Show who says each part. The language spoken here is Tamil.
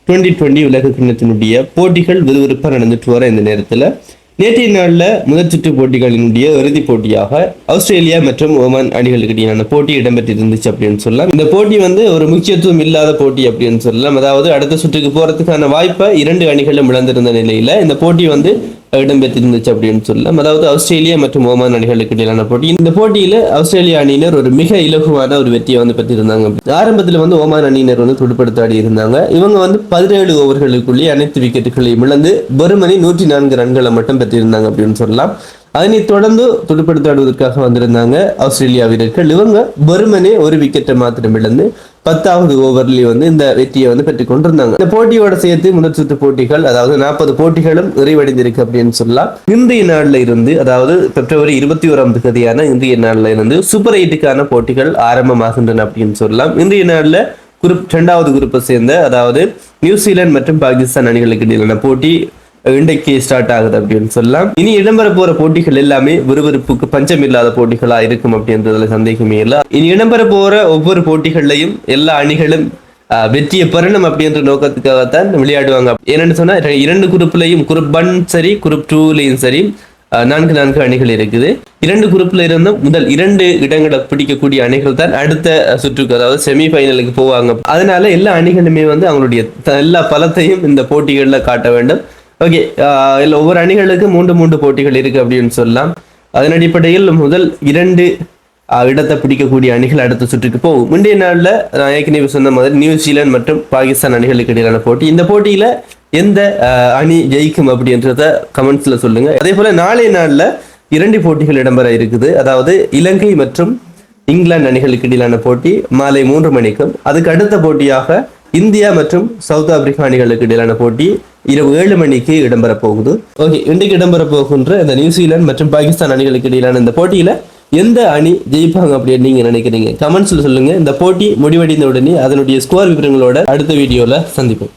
Speaker 1: 2020 உலக கிண்ணத்தினுடைய போட்டிகள் விறுவிறுப்பாக நடந்துட்டு வர இந்த நேரத்தில் நேற்றைய நாளில் முதல் சுற்று போட்டிகளினுடைய இறுதிப் போட்டியாக ஆஸ்திரேலியா மற்றும் ஓமான் அணிகளுக்கு இடையிலான போட்டி இடம்பெற்றிருந்துச்சு அப்படின்னு சொல்லலாம். இந்த போட்டி ஒரு முக்கியத்துவம் இல்லாத போட்டி அப்படின்னு சொல்லலாம். அதாவது அடுத்த சுற்றுக்கு போறதுக்கான வாய்ப்பை இரண்டு அணிகளும் இழந்திருந்த நிலையில இந்த போட்டி இடம்பெற்றிருந்துச்சு அப்படின்னு சொல்லலாம். அதாவது ஆஸ்திரேலியா மற்றும் ஓமான் அணிகளுக்கு இடையிலான போட்டி. இந்த போட்டியில ஆஸ்திரேலியா அணியினர் ஒரு மிக இலகுவான ஒரு வெற்றியை பெற்றிருந்தாங்க. ஆரம்பத்தில் ஓமான் அணியினர் துடுப்படுத்தாடி இருந்தாங்க. இவங்க 17 ஓவர்களுக்குள்ளே அனைத்து விக்கெட்டுகளையும் இழந்து வெறுமனே 104 ரன்களை மட்டும் பெற்றிருந்தாங்க அப்படின்னு சொல்லலாம். அதனை தொடர்ந்து துடுப்படுத்தாடுவதற்காக வந்திருந்தாங்க ஆஸ்திரேலியா வீரர்கள். இவங்க வெறுமனே ஒரு விக்கெட்டை மாத்திரம் இழந்து 10வது ஓவர்லயே இந்த வெற்றியை பெற்றுக் கொண்டிருந்தாங்க. இந்த போட்டியோட சேர்த்து முதல் சுற்று போட்டிகள், அதாவது 40 போட்டிகளும் நிறைவடைந்திருக்கு அப்படின்னு சொல்லலாம். இன்றைய நாள்ல இருந்து, அதாவது பிப்ரவரி 21ஆம் தேதியான இன்றைய நாள்ல இருந்து சூப்பர் 8க்கான போட்டிகள் ஆரம்பமாகின்றன அப்படின்னு சொல்லலாம். இன்றைய நாள்ல குரூப் 2வது குரூப்பை சேர்ந்த, அதாவது நியூசிலாந்து மற்றும் பாகிஸ்தான் அணிகளுக்கு இடையிலான போட்டி இன்றைக்கு ஸ்டார்ட் ஆகுது அப்படின்னு சொல்லலாம். இனி இடம்பெற போற போட்டிகள் எல்லாமே விறுவிறுப்புக்கு பஞ்சம் இல்லாத போட்டிகளா இருக்கும் அப்படின்றதுல சந்தேகமே இல்லை. இனி இடம்பெற போற ஒவ்வொரு போட்டிகள்லையும் எல்லா அணிகளும் வெற்றியை பெறணும் அப்படின்ற நோக்கத்துக்காகத்தான் விளையாடுவாங்க. என்னன்னு சொன்னா, 2 குரூப்லையும், குரூப் 1 சரி, குரூப் 2லையும் சரி, 4 அணிகள் இருக்குது. 2 குரூப்ல இருந்தும் முதல் 2 இடங்களை பிடிக்கக்கூடிய அணிகள் தான் அடுத்த சுற்றுக்கு, அதாவது செமி ஃபைனலுக்கு போவாங்க. அதனால எல்லா அணிகளுமே அவங்களுடைய எல்லா பலத்தையும் இந்த போட்டிகள்ல காட்ட வேண்டும். ஓகே, ஒவ்வொரு அணிகளுக்கு 3 போட்டிகள் இருக்கு அப்படின்னு சொல்லலாம். அதன் அடிப்படையில் முதல் 2 இடத்தை பிடிக்கக்கூடிய அணிகள் அடுத்த சுற்றுக்கு போகும். முந்தைய நாள்ல நான் ஏற்கனவே சொன்ன மாதிரி நியூசிலாந்து மற்றும் பாகிஸ்தான் அணிகளுக்கு இடையிலான போட்டி. இந்த போட்டியில எந்த அணி ஜெயிக்கும் அப்படின்றத கமெண்ட்ஸ்ல சொல்லுங்க. அதே போல நாளைய நாள்ல 2 போட்டிகள் இடம்பெற இருக்குது. அதாவது இலங்கை மற்றும் இங்கிலாந்து அணிகளுக்கு இடையிலான போட்டி மாலை 3 மணிக்கும், அதுக்கு அடுத்த போட்டியாக இந்தியா மற்றும் சவுத் ஆப்பிரிக்கா அணிகளுக்கு இடையிலான போட்டி இரவு 7 மணிக்கு இடம்பெற போகுது. ஓகே, இன்றைக்கு இடம்பெற போகின்ற இந்த நியூசிலாந்து மற்றும் பாகிஸ்தான் அணிகளுக்கு இடையிலான இந்த போட்டியில எந்த அணி ஜெயிப்பாங்க அப்படின்னு நீங்க நினைக்கிறீங்க? கமெண்ட்ஸ்ல சொல்லுங்க. இந்த போட்டி முடிவடைந்த உடனே அதனுடைய ஸ்கோர் விவரங்களோட அடுத்த வீடியோல சந்திப்போம்.